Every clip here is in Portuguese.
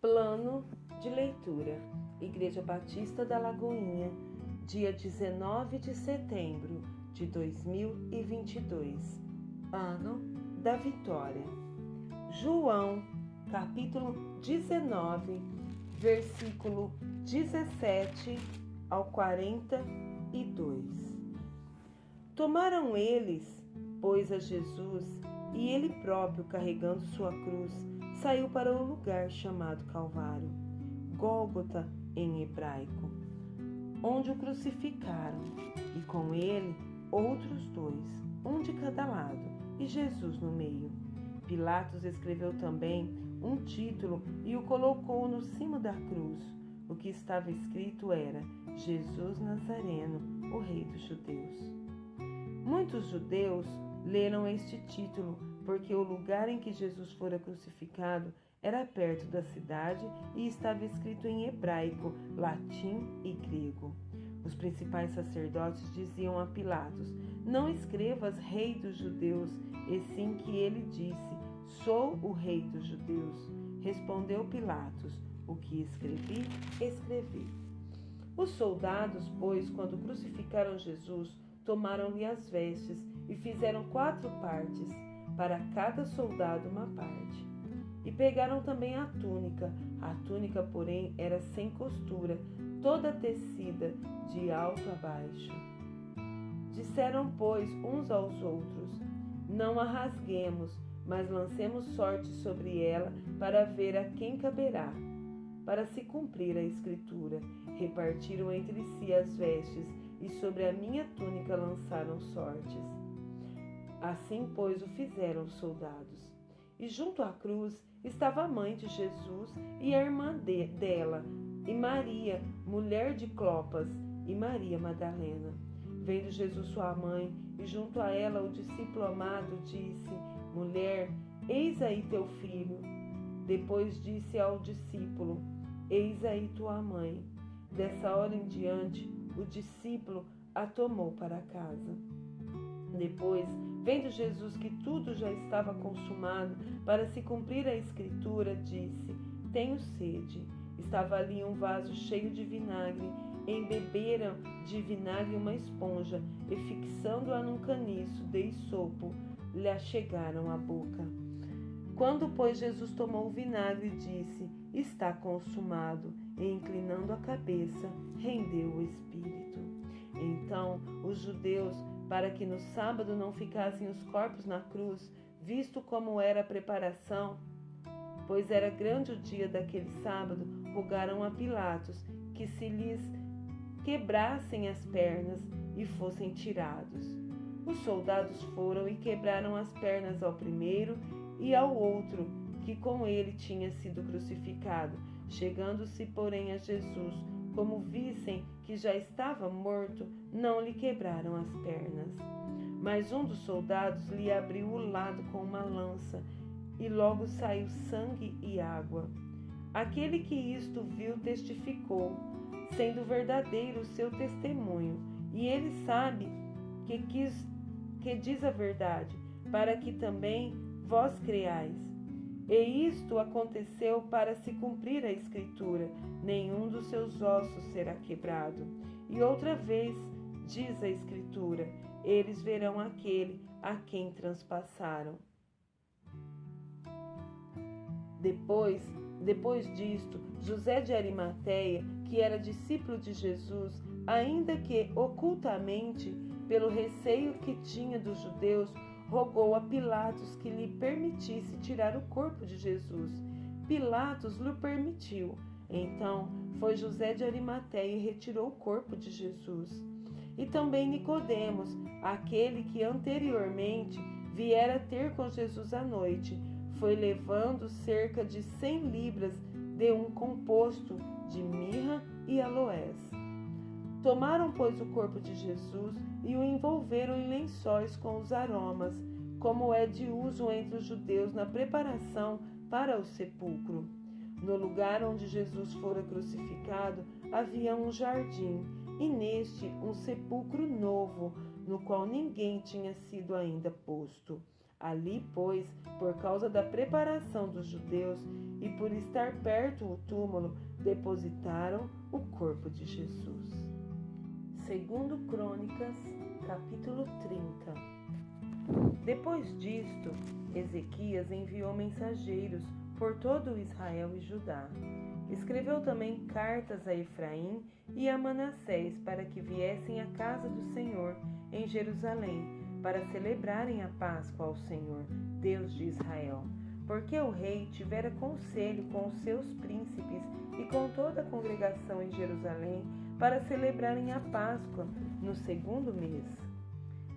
Plano de leitura. Igreja Batista da Lagoinha, dia 19 de setembro de 2022, ano da vitória. João, capítulo 19, versículo 17 ao 42. Tomaram eles, pois, a Jesus, e ele próprio, carregando sua cruz, saiu para o lugar chamado Calvário, Gólgota em hebraico, onde o crucificaram, e com ele outros dois, um de cada lado, e Jesus no meio. Pilatos escreveu também um título e o colocou no cimo da cruz. O que estava escrito era: Jesus Nazareno, o Rei dos Judeus. Muitos judeus leram este título porque o lugar em que Jesus fora crucificado era perto da cidade e estava escrito em hebraico, latim e grego. Os principais sacerdotes diziam a Pilatos: não escrevas Rei dos Judeus, e sim que ele disse: sou o Rei dos Judeus. Respondeu Pilatos: o que escrevi, escrevi. Os soldados, pois, quando crucificaram Jesus, tomaram-lhe as vestes e fizeram 4 partes, para cada soldado uma parte. E pegaram também a túnica. A túnica, porém, era sem costura, toda tecida, de alto a baixo. Disseram, pois, uns aos outros: não a rasguemos, mas lancemos sorte sobre ela, para ver a quem caberá. Para se cumprir a escritura, repartiram entre si as vestes, e sobre a minha túnica lançaram sortes. Assim, pois, o fizeram os soldados. E junto à cruz estava a mãe de Jesus e a irmã dela, e Maria, mulher de Clopas, e Maria Madalena. Vendo Jesus sua mãe, e junto a ela o discípulo amado, disse: mulher, eis aí teu filho. Depois disse ao discípulo: eis aí tua mãe. Dessa hora em diante, o discípulo a tomou para casa. Depois, vendo Jesus que tudo já estava consumado, para se cumprir a escritura, disse: tenho sede. Estava ali um vaso cheio de vinagre. Embeberam de vinagre uma esponja, e fixando-a num caniço de isopo, lhe achegaram à boca. Quando, pois, Jesus tomou o vinagre, disse: está consumado, e inclinando a cabeça, rendeu o espírito. Então os judeus, para que no sábado não ficassem os corpos na cruz, visto como era a preparação, pois era grande o dia daquele sábado, rogaram a Pilatos que se lhes quebrassem as pernas e fossem tirados. Os soldados foram e quebraram as pernas ao primeiro e ao outro, que com ele tinha sido crucificado. Chegando-se, porém, a Jesus, como vissem que já estava morto, não lhe quebraram as pernas. Mas um dos soldados lhe abriu o lado com uma lança, e logo saiu sangue e água. Aquele que isto viu testificou, sendo verdadeiro o seu testemunho, e ele sabe que diz a verdade, para que também vós creais. E isto aconteceu para se cumprir a escritura: nenhum dos seus ossos será quebrado. E outra vez diz a escritura: eles verão aquele a quem transpassaram. Depois disto, José de Arimateia, que era discípulo de Jesus, ainda que ocultamente, pelo receio que tinha dos judeus, rogou a Pilatos que lhe permitisse tirar o corpo de Jesus. Pilatos lhe permitiu. Então foi José de Arimateia e retirou o corpo de Jesus. E também Nicodemos, aquele que anteriormente viera ter com Jesus à noite, foi levando cerca de 100 libras de um composto de mirra e aloés. Tomaram, pois, o corpo de Jesus e o envolveram em lençóis com os aromas, como é de uso entre os judeus na preparação para o sepulcro. No lugar onde Jesus fora crucificado havia um jardim, e neste um sepulcro novo, no qual ninguém tinha sido ainda posto. Ali, pois, por causa da preparação dos judeus e por estar perto o túmulo, depositaram o corpo de Jesus. Segundo Crônicas, capítulo 30. Depois disto, Ezequias enviou mensageiros por todo Israel e Judá. Escreveu também cartas a Efraim e a Manassés para que viessem à casa do Senhor em Jerusalém, para celebrarem a Páscoa ao Senhor, Deus de Israel. Porque o rei tivera conselho com os seus príncipes e com toda a congregação em Jerusalém para celebrarem a Páscoa no segundo mês.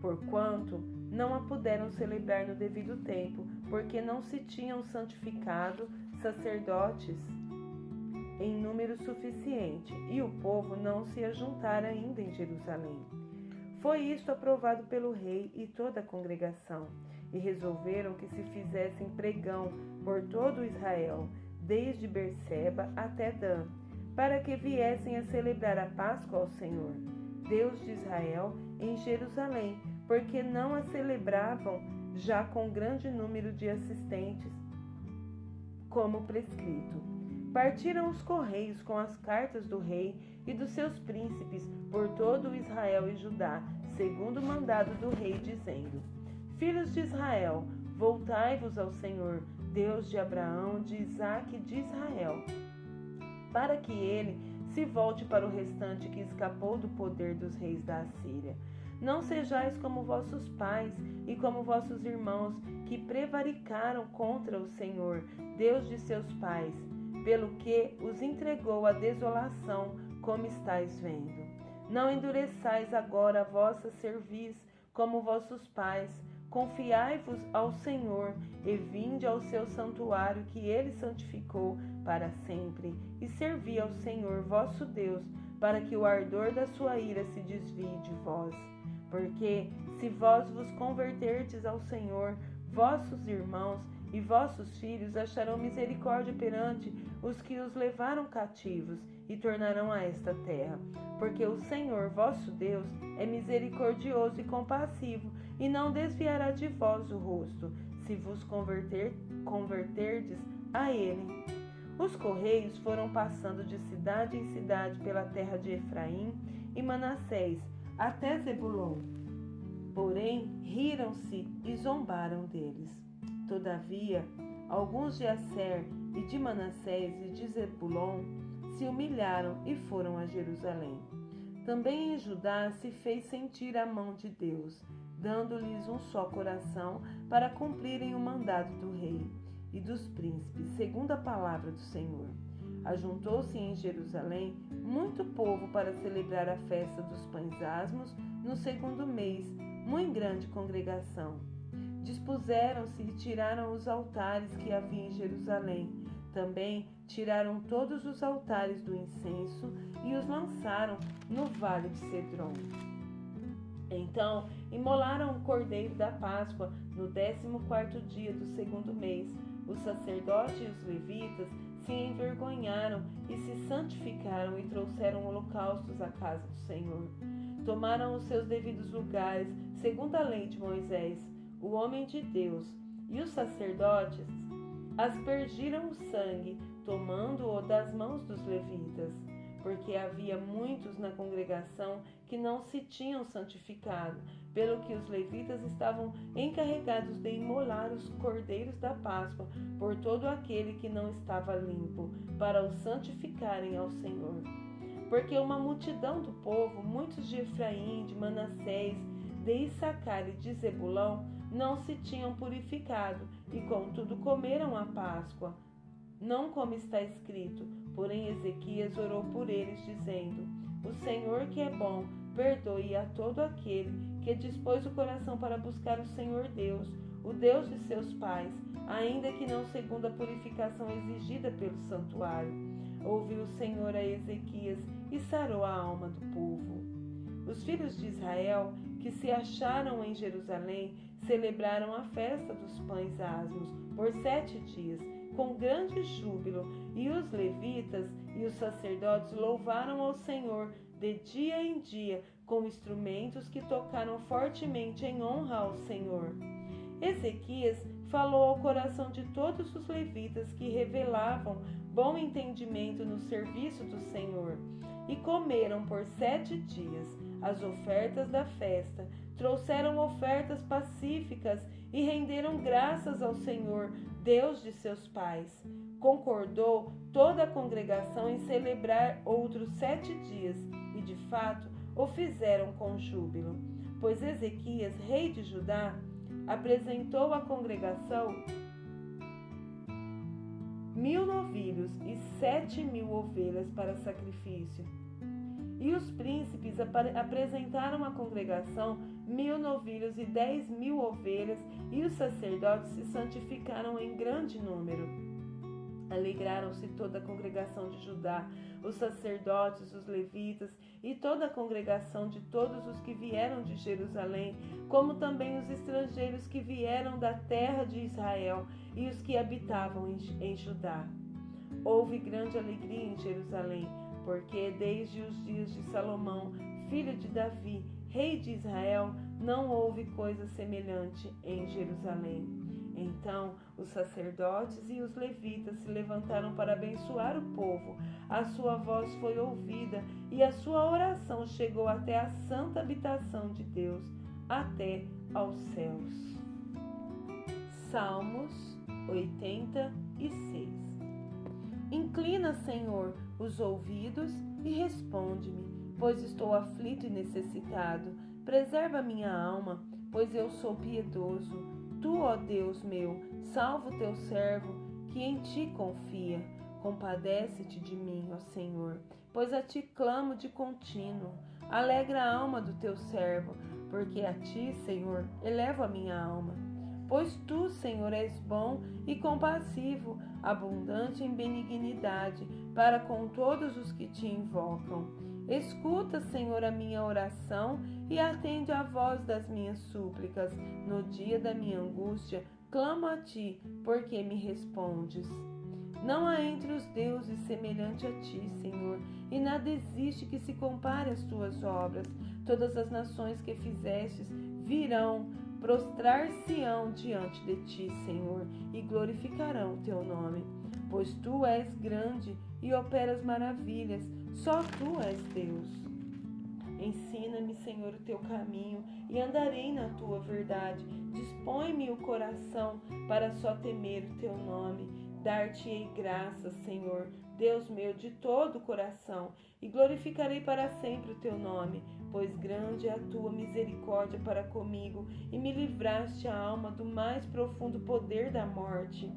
Porquanto não a puderam celebrar no devido tempo, porque não se tinham santificado sacerdotes em número suficiente, e o povo não se ajuntara ainda em Jerusalém. Foi isto aprovado pelo rei e toda a congregação, e resolveram que se fizessem pregão por todo Israel, desde Berseba até Dan, para que viessem a celebrar a Páscoa ao Senhor, Deus de Israel, em Jerusalém, porque não a celebravam já com grande número de assistentes, como prescrito. Partiram os correios com as cartas do rei e dos seus príncipes por todo Israel e Judá, segundo o mandado do rei, dizendo: Filhos de Israel, voltai-vos ao Senhor, Deus de Abraão, de Isaque e de Israel, para que ele se volte para o restante que escapou do poder dos reis da Assíria. Não sejais como vossos pais e como vossos irmãos, que prevaricaram contra o Senhor, Deus de seus pais, pelo que os entregou à desolação, como estáis vendo. Não endureçais agora a vossa cerviz, como vossos pais. Confiai-vos ao Senhor, e vinde ao seu santuário que ele santificou para sempre, e servi ao Senhor vosso Deus, para que o ardor da sua ira se desvie de vós. Porque, se vós vos converterdes ao Senhor, vossos irmãos e vossos filhos acharão misericórdia perante os que os levaram cativos e tornarão a esta terra. Porque o Senhor, vosso Deus, é misericordioso e compassivo, e não desviará de vós o rosto, se vos converterdes a ele. Os correios foram passando de cidade em cidade pela terra de Efraim e Manassés, até Zebulon. Porém, riram-se e zombaram deles. Todavia, alguns de Asser e de Manassés e de Zebulon se humilharam e foram a Jerusalém. Também em Judá se fez sentir a mão de Deus, dando-lhes um só coração para cumprirem o mandado do rei e dos príncipes, segundo a palavra do Senhor. Ajuntou-se em Jerusalém muito povo para celebrar a festa dos pães asmos no segundo mês, muito grande congregação. Dispuseram-se e tiraram os altares que havia em Jerusalém. Também tiraram todos os altares do incenso e os lançaram no vale de Cedron. Então imolaram o cordeiro da Páscoa no 14º dia do segundo mês. Os sacerdotes e os levitas se envergonharam e se santificaram e trouxeram holocaustos à casa do Senhor. Tomaram os seus devidos lugares, segundo a lei de Moisés, o homem de Deus, e os sacerdotes aspergiram o sangue, tomando-o das mãos dos levitas, porque havia muitos na congregação que não se tinham santificado, pelo que os levitas estavam encarregados de imolar os cordeiros da Páscoa por todo aquele que não estava limpo, para o santificarem ao Senhor. Porque uma multidão do povo, muitos de Efraim, de Manassés, de Issacar e de Zebulão, não se tinham purificado, e contudo comeram a Páscoa, não como está escrito. Porém Ezequias orou por eles, dizendo: O Senhor, que é bom, perdoe a todo aquele que dispôs o coração para buscar o Senhor Deus, o Deus de seus pais, ainda que não segundo a purificação exigida pelo santuário. Ouviu o Senhor a Ezequias e sarou a alma do povo. Os filhos de Israel, que se acharam em Jerusalém, celebraram a festa dos pães asmos por 7 dias, com grande júbilo, e os levitas e os sacerdotes louvaram ao Senhor de dia em dia, com instrumentos que tocaram fortemente em honra ao Senhor. Ezequias falou ao coração de todos os levitas que revelavam bom entendimento no serviço do Senhor. E comeram por 7 dias as ofertas da festa, trouxeram ofertas pacíficas e renderam graças ao Senhor, Deus de seus pais. Concordou toda a congregação em celebrar outros 7 dias, e de fato o fizeram com júbilo, pois Ezequias, rei de Judá, apresentou à congregação 1.000 novilhos e 7.000 ovelhas para sacrifício. E os príncipes apresentaram à congregação 1.000 novilhos e 10.000 ovelhas, e os sacerdotes se santificaram em grande número. Alegraram-se toda a congregação de Judá, os sacerdotes, os levitas e toda a congregação de todos os que vieram de Jerusalém, como também os estrangeiros que vieram da terra de Israel e os que habitavam em Judá. Houve grande alegria em Jerusalém, porque desde os dias de Salomão, filho de Davi, rei de Israel, não houve coisa semelhante em Jerusalém. Então os sacerdotes e os levitas se levantaram para abençoar o povo. A sua voz foi ouvida e a sua oração chegou até a santa habitação de Deus, até aos céus. Salmos 86. Inclina, Senhor, os ouvidos e responde-me, pois estou aflito e necessitado. Preserva minha alma, pois eu sou piedoso. Tu, ó Deus meu, salva o teu servo, que em ti confia. Compadece-te de mim, ó Senhor, pois a ti clamo de contínuo. Alegra a alma do teu servo, porque a ti, Senhor, elevo a minha alma. Pois tu, Senhor, és bom e compassivo, abundante em benignidade, para com todos os que te invocam. Escuta, Senhor, a minha oração e atende à voz das minhas súplicas. No dia da minha angústia, clamo a ti, porque me respondes. Não há entre os deuses semelhante a ti, Senhor, e nada existe que se compare às tuas obras. Todas as nações que fizestes virão, prostrar-se-ão diante de ti, Senhor, e glorificarão o teu nome. Pois tu és grande e operas maravilhas, só tu és Deus. Ensina-me, Senhor, o teu caminho, e andarei na tua verdade. Dispõe-me o coração para só temer o teu nome. Dar-te-ei graças, Senhor, Deus meu, de todo o coração, e glorificarei para sempre o teu nome, pois grande é a tua misericórdia para comigo, e me livraste a alma do mais profundo poder da morte.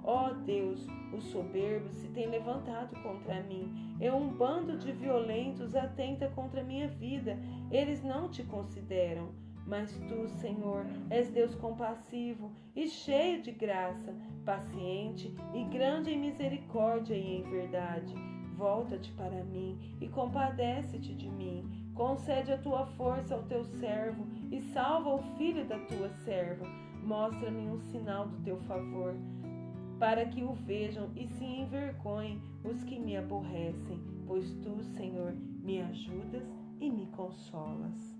Ó Deus, os soberbos se têm levantado contra mim, e um bando de violentos atenta contra a minha vida. Eles não te consideram. Mas tu, Senhor, és Deus compassivo e cheio de graça, paciente e grande em misericórdia e em verdade. Volta-te para mim e compadece-te de mim. Concede a tua força ao teu servo e salva o filho da tua serva. Mostra-me um sinal do teu favor, para que o vejam e se envergonhem os que me aborrecem, pois tu, Senhor, me ajudas e me consolas.